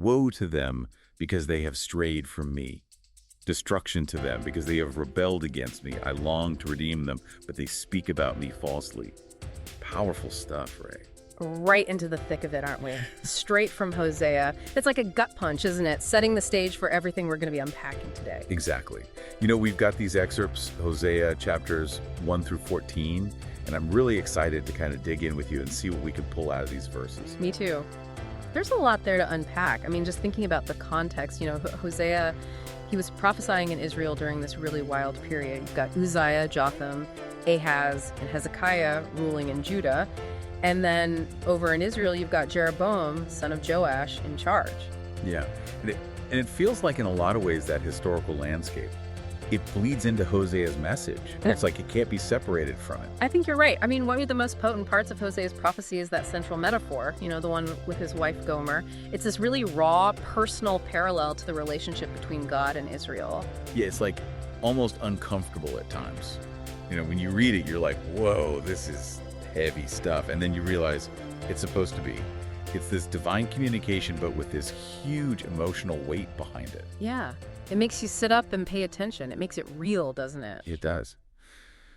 Woe to them because they have strayed from me. Destruction to them because they have rebelled against me. I long to redeem them, but they speak about me falsely. Powerful stuff, Ray. Right into the thick of it, aren't we? Straight from Hosea. It's like a gut punch, isn't it? Setting the stage for everything we're going to be unpacking today. Exactly. You know, we've got these excerpts, Hosea chapters 1 through 14, and I'm really excited to kind of dig in with you and see what we can pull out of these verses. Me too. There's a lot there to unpack. I mean, just thinking about the context, you know, Hosea, he was prophesying in Israel during this really wild period. You've got Uzziah, Jotham, Ahaz, and Hezekiah ruling in Judah. And then over in Israel, you've got Jeroboam, son of Joash, in charge. Yeah, and it feels like in a lot of ways that historical landscape, it bleeds into Hosea's message. It's like it can't be separated from it. I think you're right. I mean, one of the most potent parts of Hosea's prophecy is that central metaphor, you know, the one with his wife Gomer. It's this really raw, personal parallel to the relationship between God and Israel. Yeah, it's like almost uncomfortable at times. You know, when you read it, you're like, whoa, this is heavy stuff. And then you realize it's supposed to be. It's this divine communication, but with this huge emotional weight behind it. Yeah. It makes you sit up and pay attention. It makes it real, doesn't it? It does.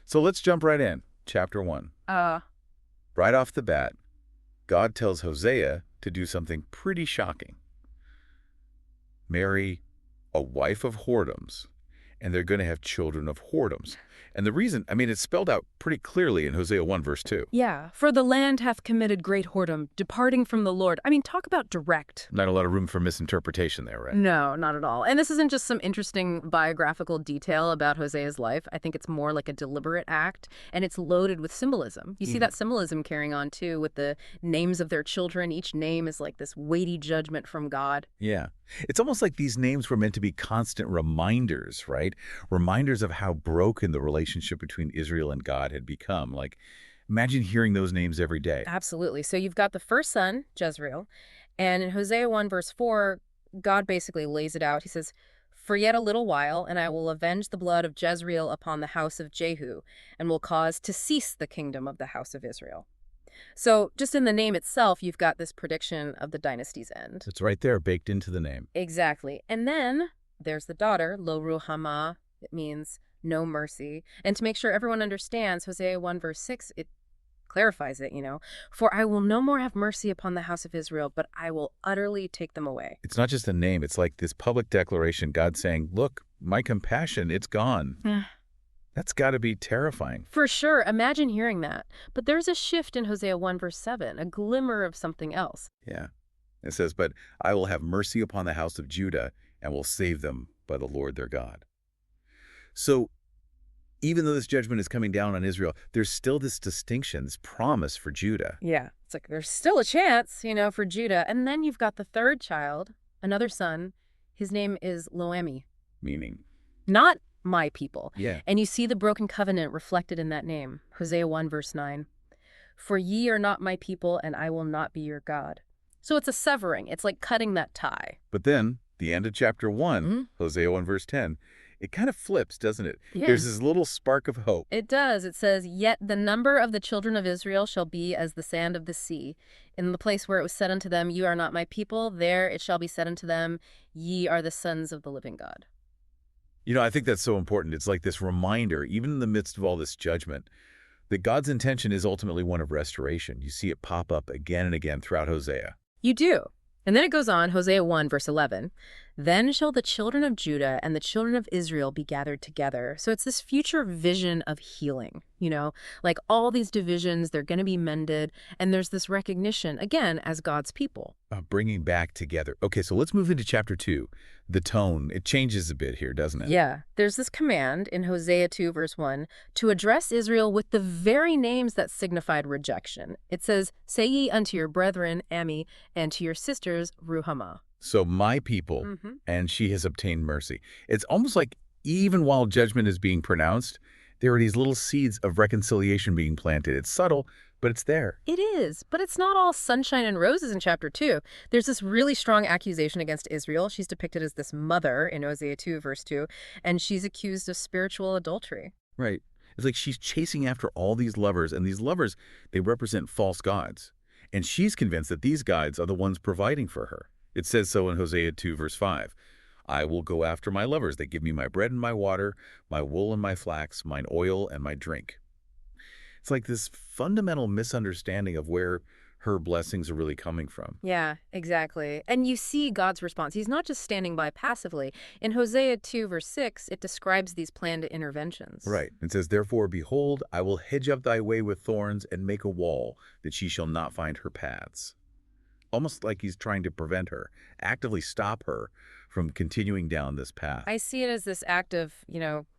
So let's jump right in. Chapter 1. Right off the bat, God tells Hosea to do something pretty shocking. Marry a wife of whoredoms, and they're going to have children of whoredoms. And the reason, I mean, it's spelled out pretty clearly in Hosea 1, verse 2. Yeah. For the land hath committed great whoredom, departing from the Lord. I mean, talk about direct. Not a lot of room for misinterpretation there, right? No, not at all. And this isn't just some interesting biographical detail about Hosea's life. I think it's more like a deliberate act, and it's loaded with symbolism. You see that symbolism carrying on, too, with the names of their children. Each name is like this weighty judgment from God. Yeah. It's almost like these names were meant to be constant reminders, right? Reminders of how broken the relationship between Israel and God had become. Like, imagine hearing those names every day. Absolutely. So you've got the first son, Jezreel, and in Hosea 1, verse 4, God basically lays it out. He says, "For yet a little while, and I will avenge the blood of Jezreel upon the house of Jehu, and will cause to cease the kingdom of the house of Israel." So just in the name itself, you've got this prediction of the dynasty's end. It's right there, baked into the name. Exactly. And then there's the daughter, Lo Ruhamah. It means no mercy. And to make sure everyone understands, Hosea 1, verse 6, it clarifies it, you know. "For I will no more have mercy upon the house of Israel, but I will utterly take them away." It's not just a name. It's like this public declaration, God saying, look, my compassion, it's gone. That's got to be terrifying. For sure. Imagine hearing that. But there's a shift in Hosea 1, verse 7, a glimmer of something else. Yeah. It says, but I will have mercy upon the house of Judah and will save them by the Lord their God. So even though this judgment is coming down on Israel, there's still this distinction, this promise for Judah. Yeah. It's like there's still a chance, you know, for Judah. And then you've got the third child, another son. His name is Loami. Meaning? Not my people. Yeah. And you see the broken covenant reflected in that name. Hosea 1, verse 9. "For ye are not my people, and I will not be your God." So it's a severing. It's like cutting that tie. But then, the end of chapter 1, Hosea 1, verse 10, it kind of flips, doesn't it? Yeah. There's this little spark of hope. It does. It says, "Yet the number of the children of Israel shall be as the sand of the sea. In the place where it was said unto them, you are not my people, there it shall be said unto them, ye are the sons of the living God." You know, I think that's so important. It's like this reminder, even in the midst of all this judgment, that God's intention is ultimately one of restoration. You see it pop up again and again throughout Hosea. You do. And then it goes on, Hosea 1, verse 11. "Then shall the children of Judah and the children of Israel be gathered together." So it's this future vision of healing, you know, like all these divisions, they're going to be mended. And there's this recognition, again, as God's people. Bringing back together. Okay, so let's move into chapter 2. The tone, it changes a bit here, doesn't it? Yeah. There's this command in Hosea 2, verse 1, to address Israel with the very names that signified rejection. It says, "Say ye unto your brethren, Ami, and to your sisters, Ruhamah." So my people, and she has obtained mercy. It's almost like even while judgment is being pronounced, there are these little seeds of reconciliation being planted. It's subtle, but it's there. It is, but it's not all sunshine and roses in chapter 2. There's this really strong accusation against Israel. She's depicted as this mother in Hosea 2, verse 2, and she's accused of spiritual adultery. Right. It's like she's chasing after all these lovers, and these lovers, they represent false gods. And she's convinced that these gods are the ones providing for her. It says so in Hosea 2, verse 5. I will go after my lovers. They give me my bread and my water, my wool and my flax, mine oil and my drink. It's like this fundamental misunderstanding of where her blessings are really coming from. Yeah, exactly. And you see God's response. He's not just standing by passively. In Hosea 2, verse 6, it describes these planned interventions. Right. It says, therefore, behold, I will hedge up thy way with thorns and make a wall, that she shall not find her paths. Almost like he's trying to prevent her, actively stop her from continuing down this path. I see it as this act of,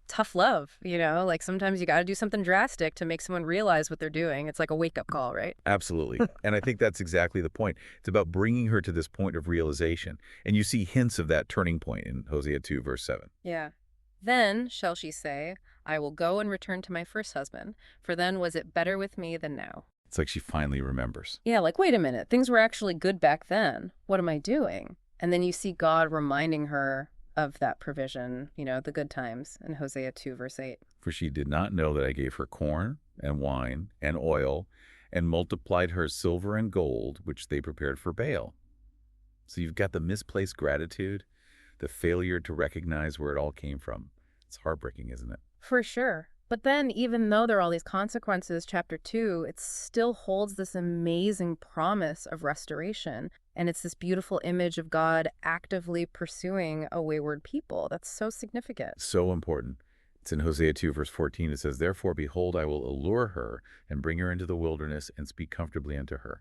tough love, like sometimes you got to do something drastic to make someone realize what they're doing. It's like a wake-up call, right? Absolutely. And I think that's exactly the point. It's about bringing her to this point of realization. And you see hints of that turning point in Hosea 2, verse 7. Yeah. Then shall she say, I will go and return to my first husband, for then was it better with me than now. It's like she finally remembers. Yeah, like, wait a minute, things were actually good back then. What am I doing? And then you see God reminding her of that provision, the good times in Hosea 2, verse 8. For she did not know that I gave her corn and wine and oil and multiplied her silver and gold, which they prepared for Baal. So you've got the misplaced gratitude, the failure to recognize where it all came from. It's heartbreaking, isn't it? For sure. But then, even though there are all these consequences, chapter 2, it still holds this amazing promise of restoration. And it's this beautiful image of God actively pursuing a wayward people. That's so significant. So important. It's in Hosea 2, verse 14. It says, therefore, behold, I will allure her and bring her into the wilderness and speak comfortably unto her.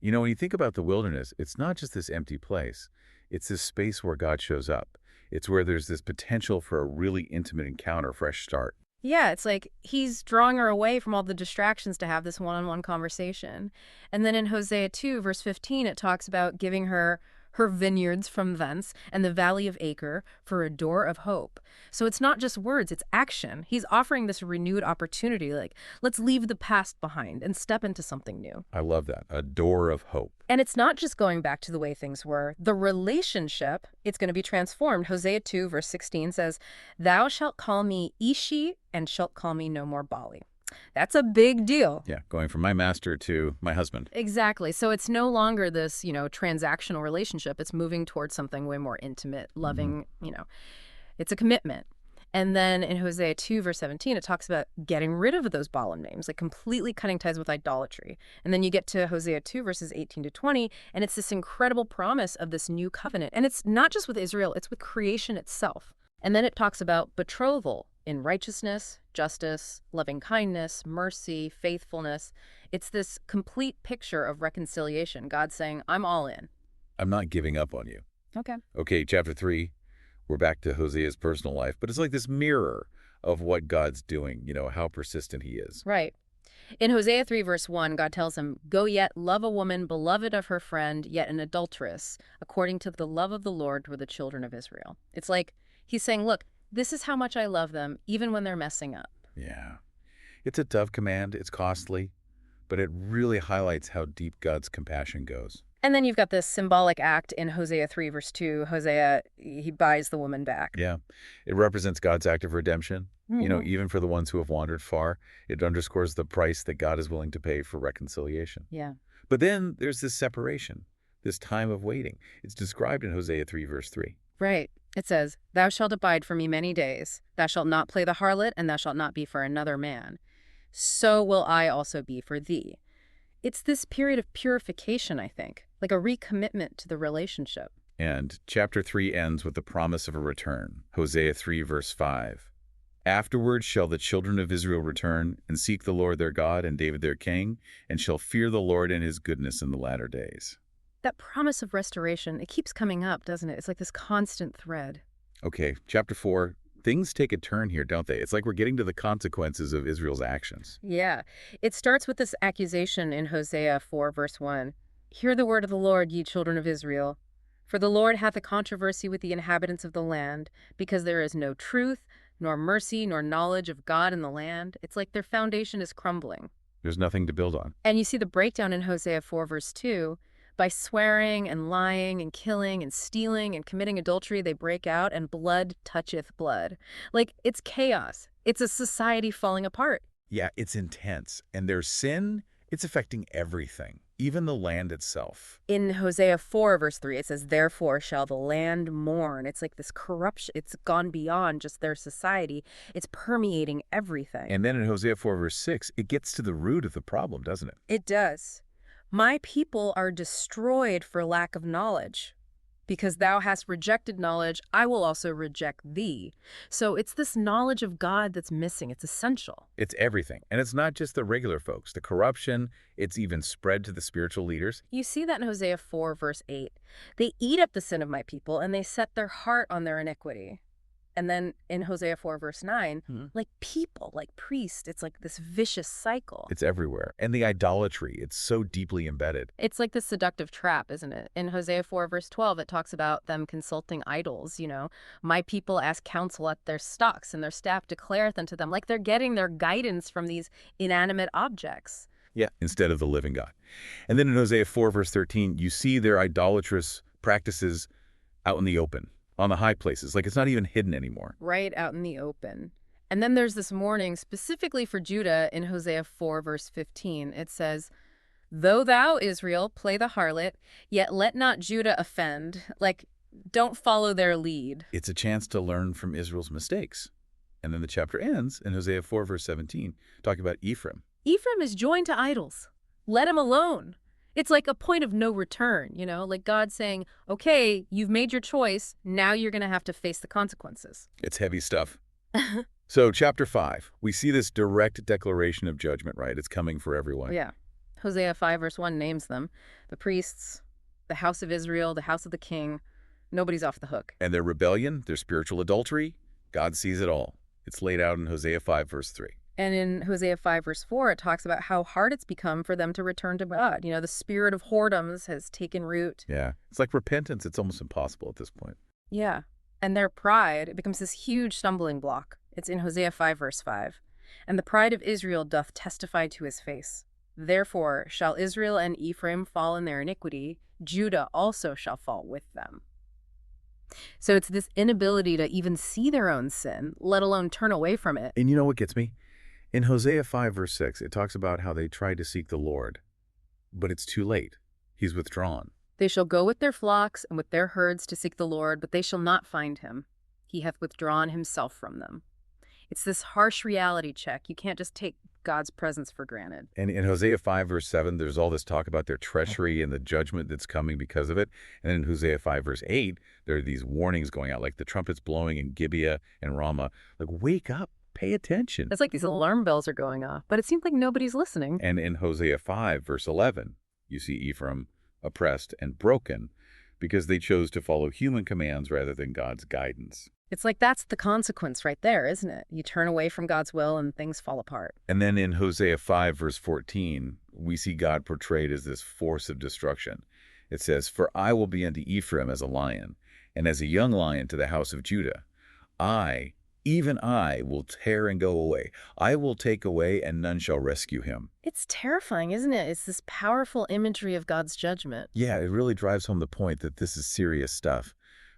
When you think about the wilderness, it's not just this empty place. It's this space where God shows up. It's where there's this potential for a really intimate encounter, fresh start. Yeah, it's like he's drawing her away from all the distractions to have this one-on-one conversation. And then in Hosea 2, verse 15, it talks about giving her vineyards from thence and the valley of Acre for a door of hope. So it's not just words, it's action. He's offering this renewed opportunity, like, let's leave the past behind and step into something new. I love that. A door of hope. And it's not just going back to the way things were. The relationship, it's going to be transformed. Hosea 2, verse 16 says, thou shalt call me Ishi and shalt call me no more Bali. That's a big deal. Yeah, going from my master to my husband. Exactly. So it's no longer this, transactional relationship. It's moving towards something way more intimate, loving, it's a commitment. And then in Hosea 2, verse 17, it talks about getting rid of those Balaam names, like completely cutting ties with idolatry. And then you get to Hosea 2, verses 18 to 20, and it's this incredible promise of this new covenant. And it's not just with Israel, it's with creation itself. And then it talks about betrothal in righteousness, justice, loving kindness, mercy, faithfulness. It's this complete picture of reconciliation. God saying, I'm all in. I'm not giving up on you. Okay. Okay, chapter 3, we're back to Hosea's personal life, but it's like this mirror of what God's doing, how persistent he is. Right. In Hosea 3, verse 1, God tells him, go yet love a woman beloved of her friend, yet an adulteress, according to the love of the Lord toward the children of Israel. It's like he's saying, look, this is how much I love them, even when they're messing up. Yeah. It's a tough command. It's costly, but it really highlights how deep God's compassion goes. And then you've got this symbolic act in Hosea 3, verse 2. Hosea, he buys the woman back. Yeah. It represents God's act of redemption. Even for the ones who have wandered far, it underscores the price that God is willing to pay for reconciliation. Yeah. But then there's this separation, this time of waiting. It's described in Hosea 3, verse 3. Right. It says, thou shalt abide for me many days. Thou shalt not play the harlot, and thou shalt not be for another man. So will I also be for thee. It's this period of purification, I think, like a recommitment to the relationship. And chapter 3 ends with the promise of a return. Hosea 3, verse 5. Afterward shall the children of Israel return and seek the Lord their God and David their king, and shall fear the Lord and his goodness in the latter days. That promise of restoration, it keeps coming up, doesn't it? It's like this constant thread. Okay, chapter 4. Things take a turn here, don't they? It's like we're getting to the consequences of Israel's actions. Yeah. It starts with this accusation in Hosea 4, verse 1. Hear the word of the Lord, ye children of Israel. For the Lord hath a controversy with the inhabitants of the land, because there is no truth, nor mercy, nor knowledge of God in the land. It's like their foundation is crumbling. There's nothing to build on. And you see the breakdown in Hosea 4, verse 2. By swearing and lying and killing and stealing and committing adultery, they break out, and blood toucheth blood. Like, it's chaos. It's a society falling apart. Yeah, it's intense. And their sin, it's affecting everything. even the land itself. In Hosea 4, verse 3, it says, "Therefore shall the land mourn." It's like this corruption. It's gone beyond just their society. It's permeating everything. And then in Hosea 4, verse 6, it gets to the root of the problem, doesn't it? It does. "My people are destroyed for lack of knowledge. Because thou hast rejected knowledge, I will also reject thee." So it's this knowledge of God that's missing. It's essential. It's everything. And it's not just the regular folks. The corruption, it's even spread to the spiritual leaders. You see that in Hosea 4, verse 8. "They eat up the sin of my people, and they set their heart on their iniquity." And then in Hosea 4, verse 9, like people, like priests, it's like this vicious cycle. It's everywhere. And the idolatry, it's so deeply embedded. It's like this seductive trap, isn't it? In Hosea 4, verse 12, it talks about them consulting idols, "My people ask counsel at their stocks, and their staff declareth unto them," like they're getting their guidance from these inanimate objects. Yeah. Instead of the living God. And then in Hosea 4, verse 13, you see their idolatrous practices out in the open, on the high places. Like it's not even hidden anymore. Right out in the open. And then there's this warning specifically for Judah in Hosea 4, verse 15. It says, "Though thou, Israel, play the harlot, yet let not Judah offend." Like, don't follow their lead. It's a chance to learn from Israel's mistakes. And then the chapter ends in Hosea 4, verse 17, talking about Ephraim. Ephraim is joined to idols. Let him alone. It's like a point of no return, like God saying, okay, you've made your choice. Now you're going to have to face the consequences. It's heavy stuff. So chapter 5, we see this direct declaration of judgment, right? It's coming for everyone. Yeah. Hosea 5, verse 1 names them. The priests, the house of Israel, the house of the king. Nobody's off the hook. And their rebellion, their spiritual adultery, God sees it all. It's laid out in Hosea 5, verse 3. And in Hosea 5, verse 4, it talks about how hard it's become for them to return to God. The spirit of whoredoms has taken root. Yeah. It's like repentance. It's almost impossible at this point. Yeah. And their pride, it becomes this huge stumbling block. It's in Hosea 5, verse 5. "And the pride of Israel doth testify to his face. Therefore shall Israel and Ephraim fall in their iniquity. Judah also shall fall with them." So it's this inability to even see their own sin, let alone turn away from it. And you know what gets me? In Hosea 5, verse 6, it talks about how they tried to seek the Lord, but it's too late. He's withdrawn. "They shall go with their flocks and with their herds to seek the Lord, but they shall not find him. He hath withdrawn himself from them." It's this harsh reality check. You can't just take God's presence for granted. And in Hosea 5, verse 7, there's all this talk about their treachery and the judgment that's coming because of it. And then in Hosea 5, verse 8, there are these warnings going out, like the trumpets blowing in Gibeah and Ramah. Like, wake up. Pay attention. It's like these alarm bells are going off, but it seems like nobody's listening. And in Hosea 5, verse 11, you see Ephraim oppressed and broken because they chose to follow human commands rather than God's guidance. It's like that's the consequence right there, isn't it? You turn away from God's will and things fall apart. And then in Hosea 5, verse 14, we see God portrayed as this force of destruction. It says, "For I will be unto Ephraim as a lion, and as a young lion to the house of Judah. Even I will tear and go away. I will take away, and none shall rescue him." It's terrifying, isn't it? It's this powerful imagery of God's judgment. Yeah, it really drives home the point that this is serious stuff.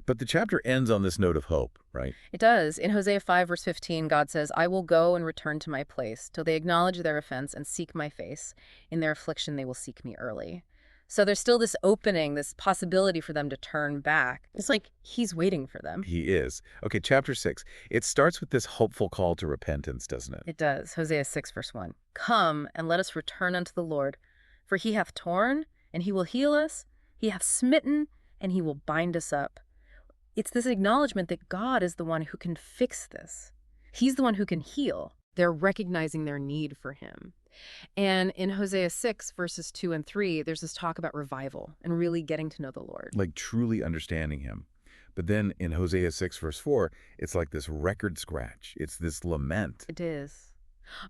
But the chapter ends on this note of hope, right? It does. In Hosea 5, verse 15, God says, "I will go and return to my place, till they acknowledge their offense and seek my face. In their affliction they will seek me early." So there's still this opening, this possibility for them to turn back. It's like he's waiting for them. He is. Okay, chapter 6. It starts with this hopeful call to repentance, doesn't it? It does. Hosea 6, verse 1. "Come, and let us return unto the Lord. For he hath torn, and he will heal us. He hath smitten, and he will bind us up." It's this acknowledgement that God is the one who can fix this. He's the one who can heal. They're recognizing their need for him. And in Hosea 6, verses 2 and 3, there's this talk about revival and really getting to know the Lord. Like truly understanding him. But then in Hosea 6, verse 4, it's like this record scratch. It's this lament. It is.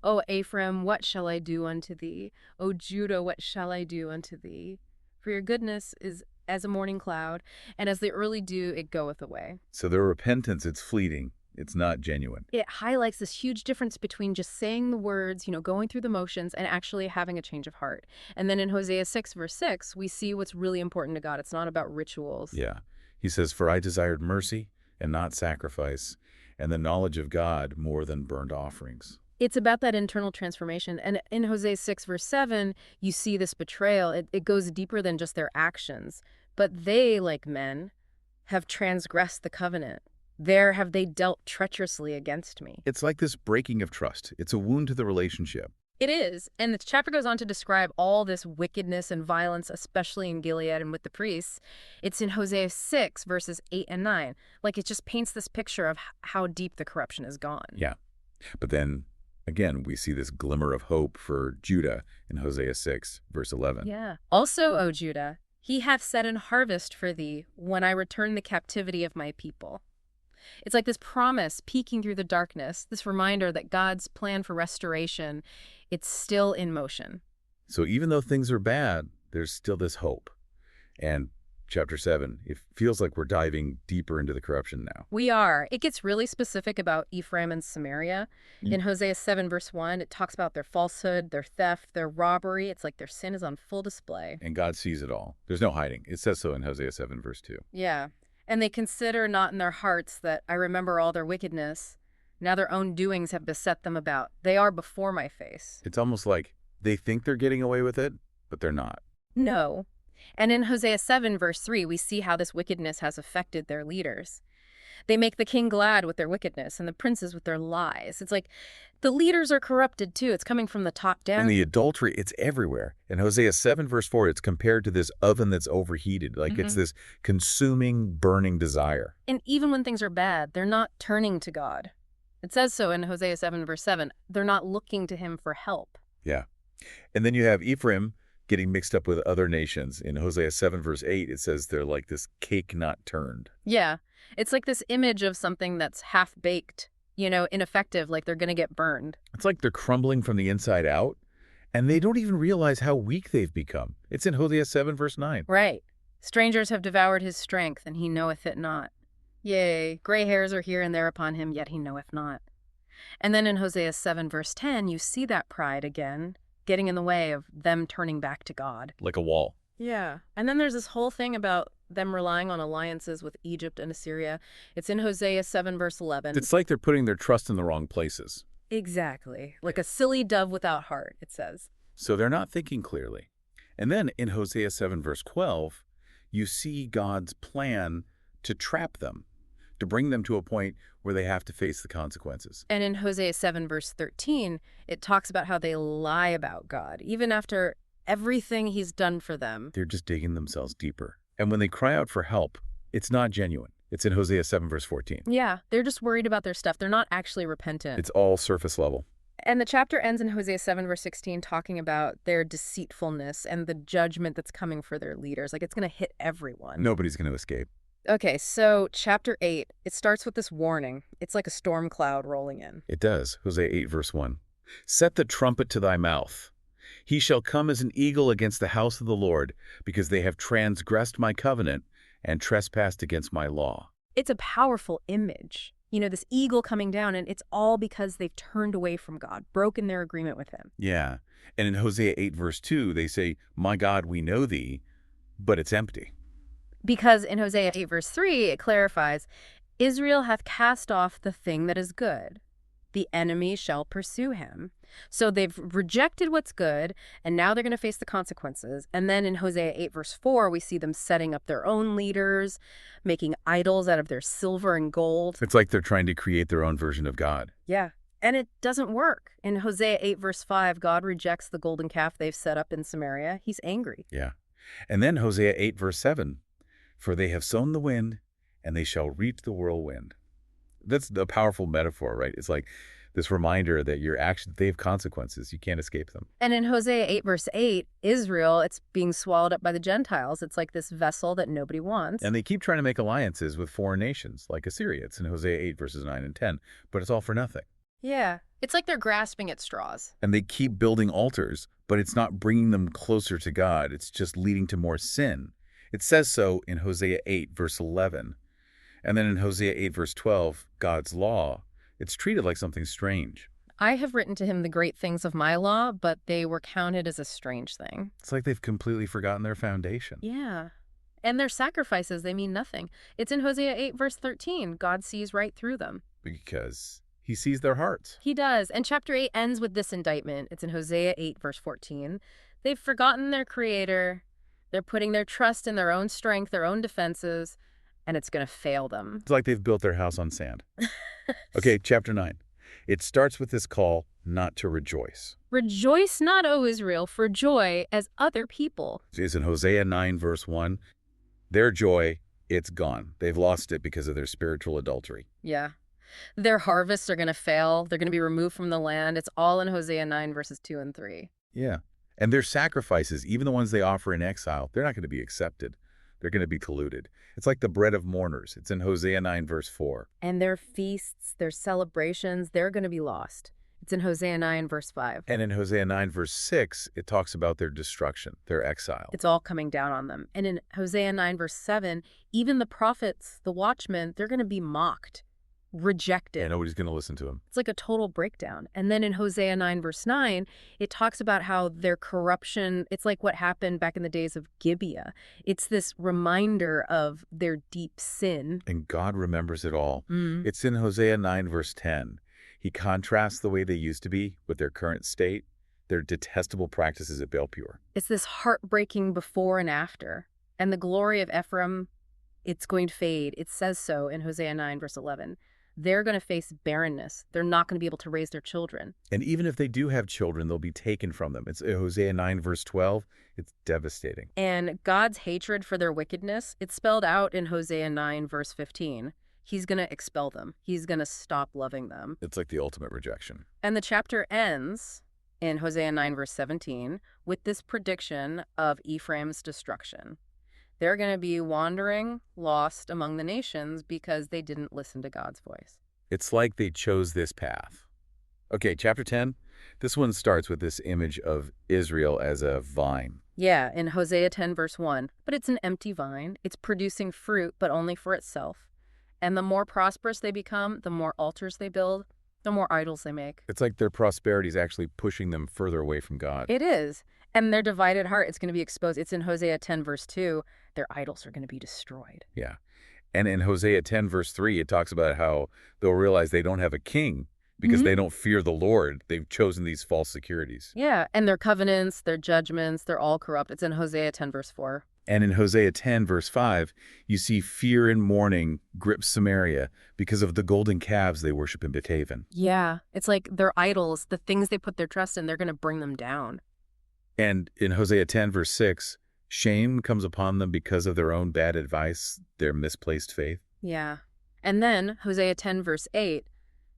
"O Ephraim, what shall I do unto thee? O Judah, what shall I do unto thee? For your goodness is as a morning cloud, and as the early dew it goeth away." So their repentance, it's fleeting. It's not genuine. It highlights this huge difference between just saying the words, going through the motions, and actually having a change of heart. And then in Hosea 6, verse 6, we see what's really important to God. It's not about rituals. Yeah. He says, "For I desired mercy and not sacrifice, and the knowledge of God more than burnt offerings." It's about that internal transformation. And in Hosea 6, verse 7, you see this betrayal. It goes deeper than just their actions. But they, like men, have transgressed the covenant. There have they dealt treacherously against me. It's like this breaking of trust. It's a wound to the relationship. It is. And the chapter goes on to describe all this wickedness and violence, especially in Gilead and with the priests. It's in Hosea 6, verses 8 and 9. Like, it just paints this picture of how deep the corruption has gone. Yeah. But then, again, we see this glimmer of hope for Judah in Hosea 6, verse 11. Yeah. Also, O Judah, he hath set an harvest for thee when I return the captivity of my people. It's like this promise peeking through the darkness, this reminder that God's plan for restoration, it's still in motion. So even though things are bad, there's still this hope. And chapter 7, it feels like we're diving deeper into the corruption now. We are. It gets really specific about Ephraim and Samaria. In Hosea 7, verse 1, it talks about their falsehood, their theft, their robbery. It's like their sin is on full display. And God sees it all. There's no hiding. It says so in Hosea 7, verse 2. Yeah. And they consider not in their hearts that I remember all their wickedness. Now their own doings have beset them about. They are before my face. It's almost like they think they're getting away with it, but they're not. No. And in Hosea 7, verse 3, we see how this wickedness has affected their leaders. They make the king glad with their wickedness and the princes with their lies. It's like the leaders are corrupted too. It's coming from the top down. And the adultery, it's everywhere. In Hosea 7, verse 4, it's compared to this oven that's overheated. Like it's this consuming, burning desire. And even when things are bad, they're not turning to God. It says so in Hosea 7, verse 7. They're not looking to him for help. Yeah. And then you have Ephraim getting mixed up with other nations. In Hosea 7, verse 8, it says they're like this cake not turned. Yeah. It's like this image of something that's half-baked, ineffective, like they're going to get burned. It's like they're crumbling from the inside out, and they don't even realize how weak they've become. It's in Hosea 7, verse 9. Right. Strangers have devoured his strength, and he knoweth it not. Yea, gray hairs are here and there upon him, yet he knoweth not. And then in Hosea 7, verse 10, you see that pride again, getting in the way of them turning back to God. Like a wall. Yeah. And then there's this whole thing about them relying on alliances with Egypt and Assyria. It's in Hosea 7, verse 11. It's like they're putting their trust in the wrong places. Exactly. Like a silly dove without heart, it says. So they're not thinking clearly. And then in Hosea 7, verse 12, you see God's plan to trap them, to bring them to a point where they have to face the consequences. And in Hosea 7, verse 13, it talks about how they lie about God, even after everything he's done for them. They're just digging themselves deeper. And when they cry out for help, it's not genuine. It's in Hosea 7, verse 14. Yeah, they're just worried about their stuff. They're not actually repentant. It's all surface level. And the chapter ends in Hosea 7, verse 16, talking about their deceitfulness and the judgment that's coming for their leaders. Like, it's going to hit everyone. Nobody's going to escape. Okay, so chapter 8, it starts with this warning. It's like a storm cloud rolling in. It does. Hosea 8, verse 1. Set the trumpet to thy mouth. He shall come as an eagle against the house of the Lord, because they have transgressed my covenant and trespassed against my law. It's a powerful image. This eagle coming down, and it's all because they've turned away from God, broken their agreement with him. Yeah. And in Hosea 8, verse 2, they say, my God, we know thee, but it's empty. Because in Hosea 8, verse 3, it clarifies, Israel hath cast off the thing that is good. The enemy shall pursue him. So they've rejected what's good, and now they're going to face the consequences. And then in Hosea 8, verse 4, we see them setting up their own leaders, making idols out of their silver and gold. It's like they're trying to create their own version of God. Yeah, and it doesn't work. In Hosea 8, verse 5, God rejects the golden calf they've set up in Samaria. He's angry. Yeah. And then Hosea 8, verse 7, for they have sown the wind, and they shall reap the whirlwind. That's a powerful metaphor, right? It's like this reminder that your actions, they have consequences. You can't escape them. And in Hosea 8, verse 8, Israel, it's being swallowed up by the Gentiles. It's like this vessel that nobody wants. And they keep trying to make alliances with foreign nations, like Assyria. It's in Hosea 8, verses 9 and 10. But it's all for nothing. Yeah. It's like they're grasping at straws. And they keep building altars, but it's not bringing them closer to God. It's just leading to more sin. It says so in Hosea 8, verse 11. And then in Hosea 8, verse 12, God's law, it's treated like something strange. I have written to him the great things of my law, but they were counted as a strange thing. It's like they've completely forgotten their foundation. Yeah. And their sacrifices, they mean nothing. It's in Hosea 8, verse 13. God sees right through them. Because He sees their hearts. He does. And chapter 8 ends with this indictment. It's in Hosea 8, verse 14. They've forgotten their creator. They're putting their trust in their own strength, their own defenses, and it's going to fail them. It's like they've built their house on sand. Okay, chapter 9. It starts with this call not to rejoice. Rejoice not, O Israel, for joy as other people. It's in Hosea 9, verse 1. Their joy, it's gone. They've lost it because of their spiritual adultery. Yeah. Their harvests are going to fail. They're going to be removed from the land. It's all in Hosea 9, verses 2 and 3. Yeah. And their sacrifices, even the ones they offer in exile, they're not going to be accepted. They're going to be polluted. It's like the bread of mourners. It's in Hosea 9, verse 4. And their feasts, their celebrations, they're going to be lost. It's in Hosea 9, verse 5. And in Hosea 9, verse 6, it talks about their destruction, their exile. It's all coming down on them. And in Hosea 9, verse 7, even the prophets, the watchmen, they're going to be mocked, rejected. Yeah, nobody's going to listen to them. It's like a total breakdown. And then in Hosea 9, verse 9, it talks about how their corruption, it's like what happened back in the days of Gibeah. It's this reminder of their deep sin. And God remembers it all. Mm. It's in Hosea 9, verse 10. He contrasts the way they used to be with their current state, their detestable practices at Baal Peor. It's this heartbreaking before and after. And the glory of Ephraim, it's going to fade. It says so in Hosea 9, verse 11. They're going to face barrenness. They're not going to be able to raise their children. And even if they do have children, they'll be taken from them. It's Hosea 9, verse 12. It's devastating. And God's hatred for their wickedness, it's spelled out in Hosea 9, verse 15. He's going to expel them. He's going to stop loving them. It's like the ultimate rejection. And the chapter ends in Hosea 9, verse 17, with this prediction of Ephraim's destruction. They're going to be wandering, lost among the nations because they didn't listen to God's voice. It's like they chose this path. Okay, chapter 10. This one starts with this image of Israel as a vine. Yeah, in Hosea 10, verse 1. But it's an empty vine. It's producing fruit, but only for itself. And the more prosperous they become, the more altars they build, the more idols they make. It's like their prosperity is actually pushing them further away from God. It is. And their divided heart, it's going to be exposed. It's in Hosea 10, verse 2. Their idols are going to be destroyed. Yeah. And in Hosea 10, verse 3, it talks about how they'll realize they don't have a king because they don't fear the Lord. They've chosen these false securities. Yeah, and their covenants, their judgments, they're all corrupt. It's in Hosea 10, verse 4. And in Hosea 10, verse 5, you see fear and mourning grip Samaria because of the golden calves they worship in Bethaven. Yeah, it's like their idols, the things they put their trust in, they're going to bring them down. And in Hosea 10, verse 6, shame comes upon them because of their own bad advice, their misplaced faith. Yeah. And then Hosea 10, verse 8,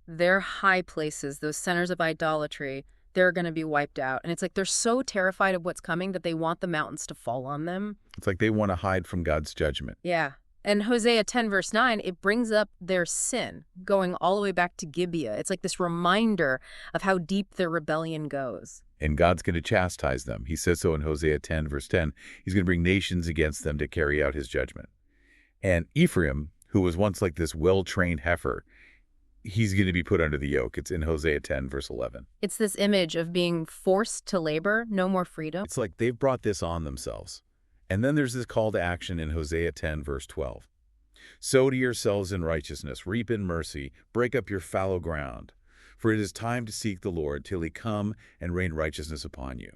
their high places, those centers of idolatry, they're going to be wiped out. And it's like they're so terrified of what's coming that they want the mountains to fall on them. It's like they want to hide from God's judgment. Yeah. And Hosea 10, verse 9, it brings up their sin, going all the way back to Gibeah. It's like this reminder of how deep their rebellion goes. And God's going to chastise them. He says so in Hosea 10, verse 10. He's going to bring nations against them to carry out his judgment. And Ephraim, who was once like this well-trained heifer, he's going to be put under the yoke. It's in Hosea 10, verse 11. It's this image of being forced to labor, no more freedom. It's like they've brought this on themselves. And then there's this call to action in Hosea 10, verse 12. Sow to yourselves in righteousness, reap in mercy, break up your fallow ground. For it is time to seek the Lord till he come and rain righteousness upon you.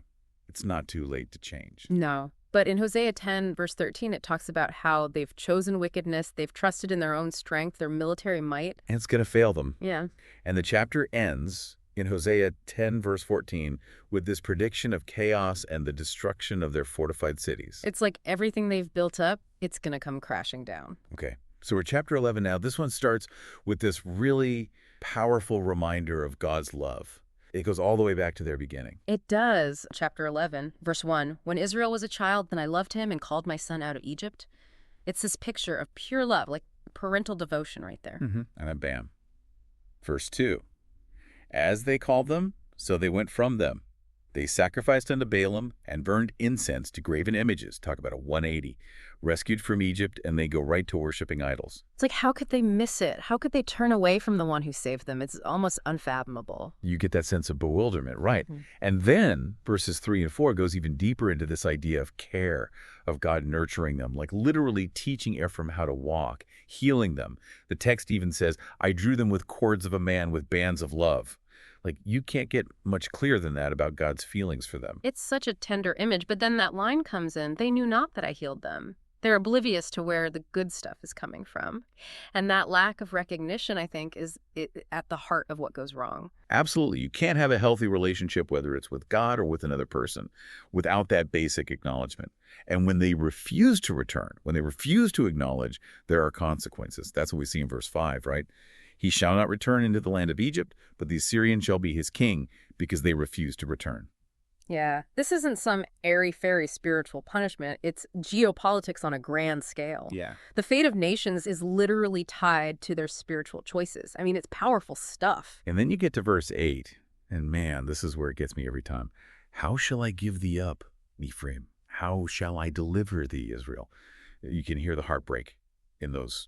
It's not too late to change. No. But in Hosea 10, verse 13, it talks about how they've chosen wickedness, they've trusted in their own strength, their military might. And it's going to fail them. Yeah. And the chapter ends in Hosea 10, verse 14, with this prediction of chaos and the destruction of their fortified cities. It's like everything they've built up, it's going to come crashing down. Okay, so we're chapter 11 now. This one starts with this really powerful reminder of God's love. It goes all the way back to their beginning. It does. Chapter 11, verse 1. When Israel was a child, then I loved him and called my son out of Egypt. It's this picture of pure love, like parental devotion right there. And then bam. Verse 2. As they called them, so they went from them. They sacrificed unto Baalim and burned incense to graven images. Talk about a 180. Rescued from Egypt, and they go right to worshiping idols. It's like, how could they miss it? How could they turn away from the one who saved them? It's almost unfathomable. You get that sense of bewilderment, right? And then verses 3 and 4 goes even deeper into this idea of care, of God nurturing them, like literally teaching Ephraim how to walk, healing them. The text even says, I drew them with cords of a man with bands of love. Like, you can't get much clearer than that about God's feelings for them. It's such a tender image, but then that line comes in, they knew not that I healed them. They're oblivious to where the good stuff is coming from. And that lack of recognition, I think, is at the heart of what goes wrong. Absolutely. You can't have a healthy relationship, whether it's with God or with another person, without that basic acknowledgement. And when they refuse to return, when they refuse to acknowledge, there are consequences. That's what we see in verse 5, right? He shall not return into the land of Egypt, but the Assyrian shall be his king, because they refuse to return. Yeah, this isn't some airy-fairy spiritual punishment. It's geopolitics on a grand scale. Yeah. The fate of nations is literally tied to their spiritual choices. I mean, it's powerful stuff. And then you get to verse 8, and man, this is where it gets me every time. How shall I give thee up, Ephraim? How shall I deliver thee, Israel? You can hear the heartbreak in those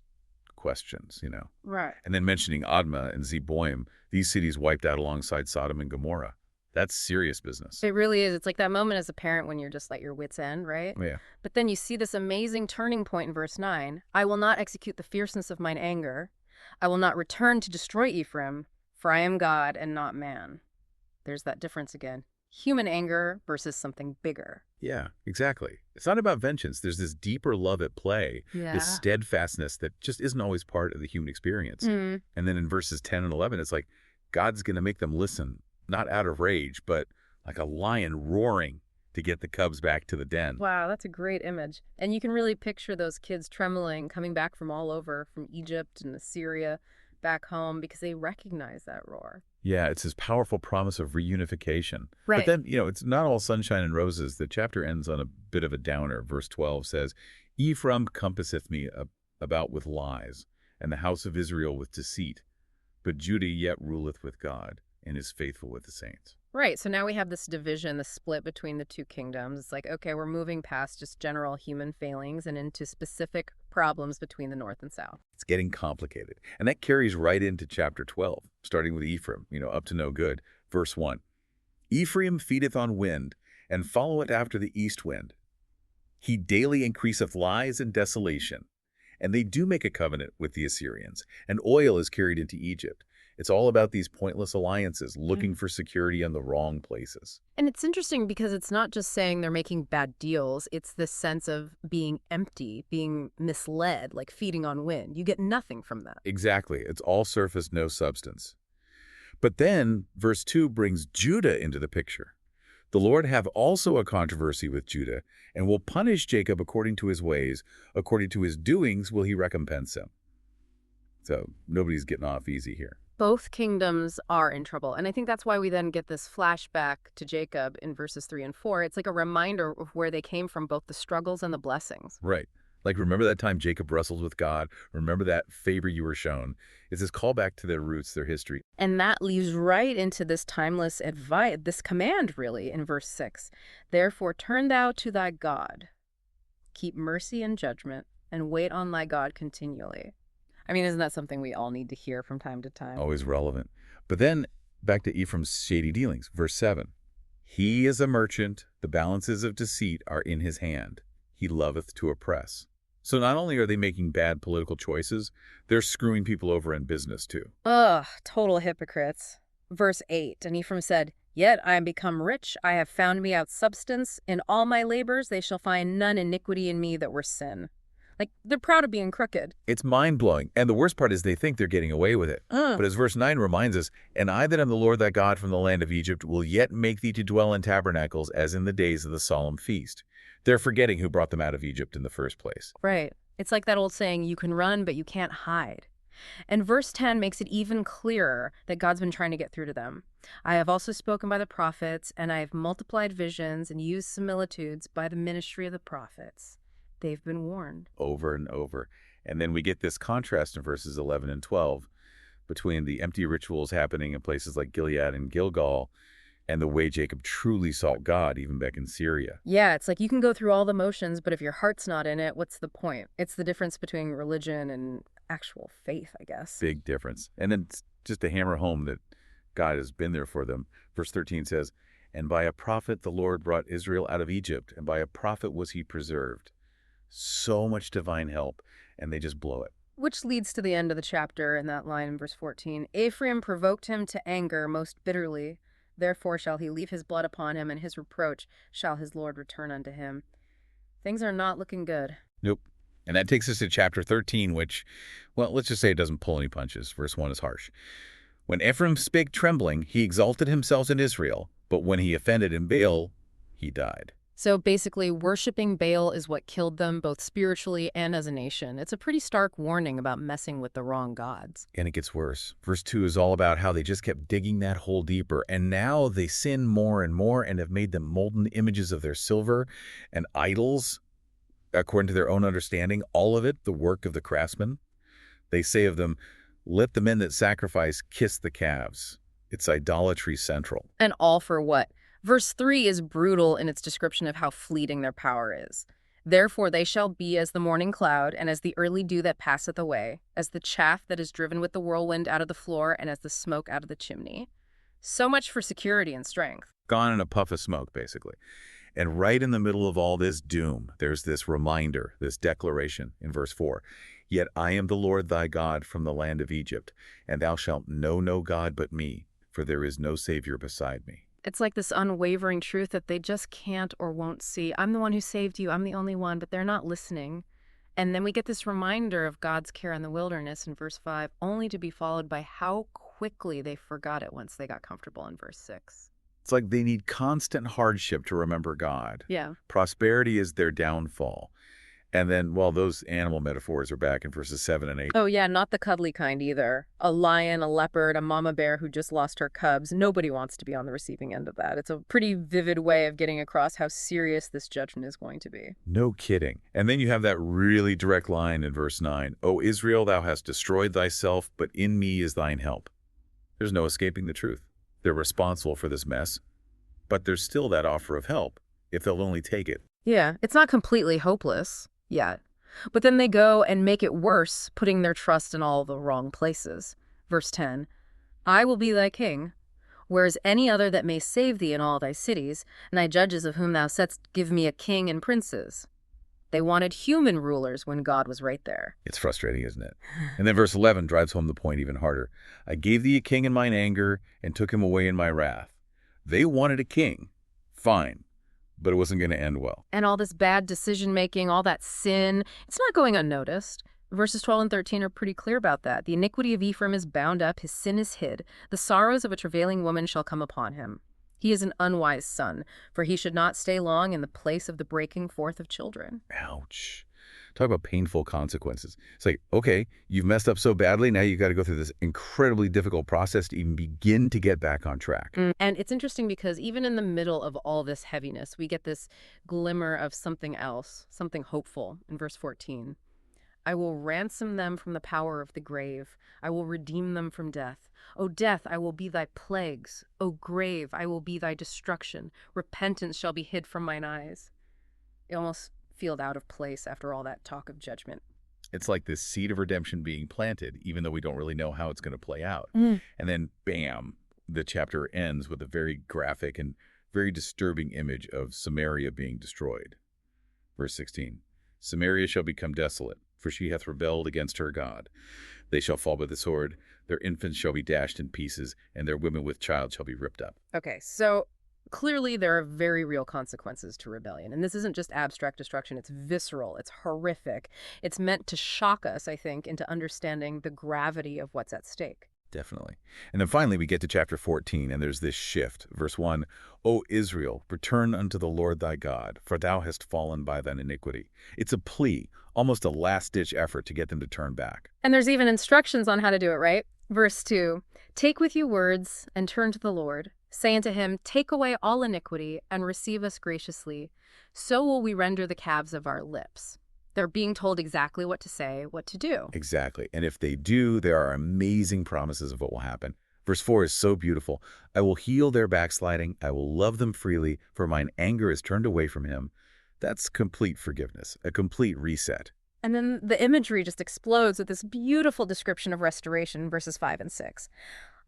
questions, you know. Right. And then mentioning Admah and Zeboim, these cities wiped out alongside Sodom and Gomorrah. That's serious business. It really is. It's like that moment as a parent when you're just at your wit's end, right? Yeah. But then you see this amazing turning point in verse 9. I will not execute the fierceness of mine anger. I will not return to destroy Ephraim, for I am God and not man. There's that difference again. Human anger versus something bigger. Yeah, exactly. It's not about vengeance. There's this deeper love at play, Yeah. this steadfastness that just isn't always part of the human experience. And then in verses 10 and 11, it's like God's going to make them listen, not out of rage, but like a lion roaring to get the cubs back to the den. Wow, that's a great image. And you can really picture those kids trembling, coming back from all over, from Egypt and Assyria, back home, because they recognize that roar. Yeah, it's this powerful promise of reunification. Right. But then, it's not all sunshine and roses. The chapter ends on a bit of a downer. Verse 12 says, Ephraim compasseth me about with lies, and the house of Israel with deceit. But Judah yet ruleth with God, and is faithful with the saints. Right. So now we have this division, the split between the two kingdoms. It's like, okay, we're moving past just general human failings and into specific problems between the north and south. It's getting complicated. And that carries right into chapter 12, starting with Ephraim, up to no good. Verse 1, Ephraim feedeth on wind, and followeth after the east wind. He daily increaseth lies and desolation. And they do make a covenant with the Assyrians, and oil is carried into Egypt. It's all about these pointless alliances, looking for security in the wrong places. And it's interesting because it's not just saying they're making bad deals. It's this sense of being empty, being misled, like feeding on wind. You get nothing from that. Exactly. It's all surface, no substance. But then verse 2 brings Judah into the picture. The Lord have also a controversy with Judah, and will punish Jacob according to his ways. According to his doings will he recompense him. So nobody's getting off easy here. Both kingdoms are in trouble. And I think that's why we then get this flashback to Jacob in verses 3 and 4. It's like a reminder of where they came from, both the struggles and the blessings. Right. Like, remember that time Jacob wrestled with God? Remember that favor you were shown? It's this callback to their roots, their history. And that leads right into this timeless advice, this command, really, in verse 6. Therefore, turn thou to thy God. Keep mercy and judgment, and wait on thy God continually. I mean, isn't that something we all need to hear from time to time? Always relevant. But then, back to Ephraim's shady dealings. Verse 7. He is a merchant, the balances of deceit are in his hand. He loveth to oppress. So not only are they making bad political choices, they're screwing people over in business too. Ugh, total hypocrites. Verse 8, and Ephraim said, Yet I am become rich, I have found me out substance. In all my labors they shall find none iniquity in me that were sin. Like, they're proud of being crooked. It's mind-blowing. And the worst part is they think they're getting away with it. But as verse 9 reminds us, And I that am the Lord thy God from the land of Egypt will yet make thee to dwell in tabernacles as in the days of the solemn feast. They're forgetting who brought them out of Egypt in the first place. Right. It's like that old saying, you can run, but you can't hide. And verse 10 makes it even clearer that God's been trying to get through to them. I have also spoken by the prophets, and I have multiplied visions and used similitudes by the ministry of the prophets. They've been warned. Over and over. And then we get this contrast in verses 11 and 12 between the empty rituals happening in places like Gilead and Gilgal and the way Jacob truly sought God, even back in Syria. Yeah, it's like you can go through all the motions, but if your heart's not in it, what's the point? It's the difference between religion and actual faith, I guess. Big difference. And then just to hammer home that God has been there for them, verse 13 says, And by a prophet the Lord brought Israel out of Egypt, and by a prophet was he preserved. So much divine help, and they just blow it. Which leads to the end of the chapter in that line in verse 14. Ephraim provoked him to anger most bitterly. Therefore shall he leave his blood upon him, and his reproach shall his Lord return unto him. Things are not looking good. Nope. And that takes us to chapter 13, which, well, let's just say it doesn't pull any punches. Verse 1 is harsh. When Ephraim spake trembling, he exalted himself in Israel, but when he offended in Baal, he died. So basically, worshiping Baal is what killed them, both spiritually and as a nation. It's a pretty stark warning about messing with the wrong gods. And it gets worse. Verse 2 is all about how they just kept digging that hole deeper, and now they sin more and more and have made them molten images of their silver and idols, according to their own understanding, all of it the work of the craftsman. They say of them, let the men that sacrifice kiss the calves. It's idolatry central. And all for what? Verse 3 is brutal in its description of how fleeting their power is. Therefore they shall be as the morning cloud, and as the early dew that passeth away, as the chaff that is driven with the whirlwind out of the floor, and as the smoke out of the chimney. So much for security and strength. Gone in a puff of smoke, basically. And right in the middle of all this doom, there's this reminder, this declaration in verse 4. Yet I am the Lord thy God from the land of Egypt, and thou shalt know no God but me, for there is no Savior beside me. It's like this unwavering truth that they just can't or won't see. I'm the one who saved you. I'm the only one, but they're not listening. And then we get this reminder of God's care in the wilderness in verse 5, only to be followed by how quickly they forgot it once they got comfortable in verse 6. It's like they need constant hardship to remember God. Yeah. Prosperity is their downfall. And then, well, those animal metaphors are back in verses 7 and 8. Oh, yeah, not the cuddly kind either. A lion, a leopard, a mama bear who just lost her cubs. Nobody wants to be on the receiving end of that. It's a pretty vivid way of getting across how serious this judgment is going to be. No kidding. And then you have that really direct line in verse 9. O Israel, thou hast destroyed thyself, but in me is thine help. There's no escaping the truth. They're responsible for this mess, but there's still that offer of help, if they'll only take it. Yeah, it's not completely hopeless yet. But then they go and make it worse, putting their trust in all the wrong places. Verse 10, I will be thy king, whereas any other that may save thee in all thy cities, and thy judges of whom thou saidst, give me a king and princes. They wanted human rulers when God was right there. It's frustrating, isn't it? And then verse 11 drives home the point even harder. I gave thee a king in mine anger, and took him away in my wrath. They wanted a king. Fine. But it wasn't going to end well. And all this bad decision-making, all that sin, it's not going unnoticed. Verses 12 and 13 are pretty clear about that. The iniquity of Ephraim is bound up, his sin is hid. The sorrows of a travailing woman shall come upon him. He is an unwise son, for he should not stay long in the place of the breaking forth of children. Ouch. Talk about painful consequences. It's like, okay, you've messed up so badly, now you've got to go through this incredibly difficult process to even begin to get back on track. And it's interesting because even in the middle of all this heaviness, we get this glimmer of something else, something hopeful in verse 14. I will ransom them from the power of the grave. I will redeem them from death. O death, I will be thy plagues. O grave, I will be thy destruction. Repentance shall be hid from mine eyes. It almost feels out of place after all that talk of judgment. It's like this seed of redemption being planted, even though we don't really know how it's going to play out. And then, bam, the chapter ends with a very graphic and very disturbing image of Samaria being destroyed. Verse 16, Samaria shall become desolate, for she hath rebelled against her God. They shall fall by the sword, their infants shall be dashed in pieces, and their women with child shall be ripped up. Okay, so clearly there are very real consequences to rebellion. And this isn't just abstract destruction, it's visceral, it's horrific. It's meant to shock us, I think, into understanding the gravity of what's at stake. Definitely. And then finally we get to chapter 14, and there's this shift. Verse 1, O Israel, return unto the Lord thy God, for thou hast fallen by thine iniquity. It's a plea, almost a last-ditch effort to get them to turn back. And there's even instructions on how to do it, right? Verse 2, take with you words and turn to the Lord. Say unto him, take away all iniquity and receive us graciously. So will we render the calves of our lips. They're being told exactly what to say, what to do. Exactly. And if they do, there are amazing promises of what will happen. Verse 4 is so beautiful. I will heal their backsliding. I will love them freely, for mine anger is turned away from him. That's complete forgiveness, a complete reset. And then the imagery just explodes with this beautiful description of restoration, verses 5 and 6.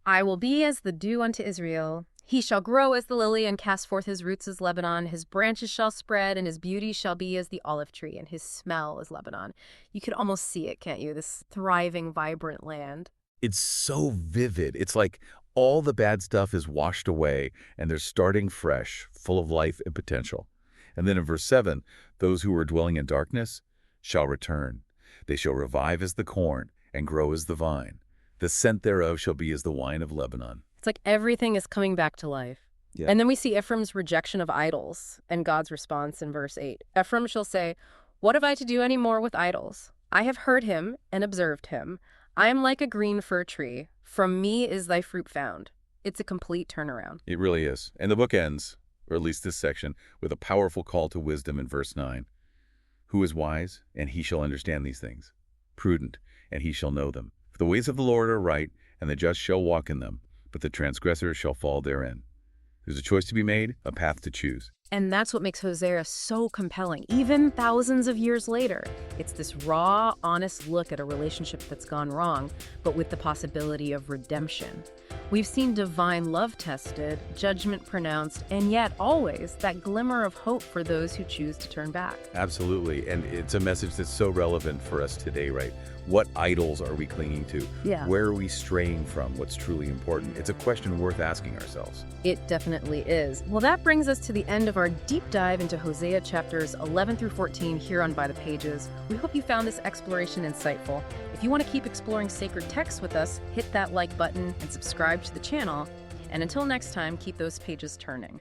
I will be as the dew unto Israel. He shall grow as the lily and cast forth his roots as Lebanon. His branches shall spread, and his beauty shall be as the olive tree, and his smell as Lebanon. You can almost see it, can't you? This thriving, vibrant land. It's so vivid. It's like all the bad stuff is washed away, and they're starting fresh, full of life and potential. And then in verse 7, those who are dwelling in darkness shall return. They shall revive as the corn and grow as the vine. The scent thereof shall be as the wine of Lebanon. It's like everything is coming back to life. Yeah. And then we see Ephraim's rejection of idols and God's response in verse 8. Ephraim shall say, "What have I to do any more with idols? I have heard him and observed him. I am like a green fir tree. From me is thy fruit found." It's a complete turnaround. It really is. And the book ends, or at least this section, with a powerful call to wisdom in verse 9. Who is wise? And he shall understand these things. Prudent, and he shall know them. For the ways of the Lord are right, and the just shall walk in them, but the transgressor shall fall therein. There's a choice to be made, a path to choose. And that's what makes Hosea so compelling, even thousands of years later. It's this raw, honest look at a relationship that's gone wrong, but with the possibility of redemption. We've seen divine love tested, judgment pronounced, and yet always that glimmer of hope for those who choose to turn back. Absolutely. And it's a message that's so relevant for us today, right? What idols are we clinging to? Yeah. Where are we straying from? What's truly important? It's a question worth asking ourselves. It definitely is. Well, that brings us to the end of our deep dive into Hosea chapters 11 through 14 here on By the Pages. We hope you found this exploration insightful. If you want to keep exploring sacred texts with us, hit that like button and subscribe to the channel. And until next time, keep those pages turning.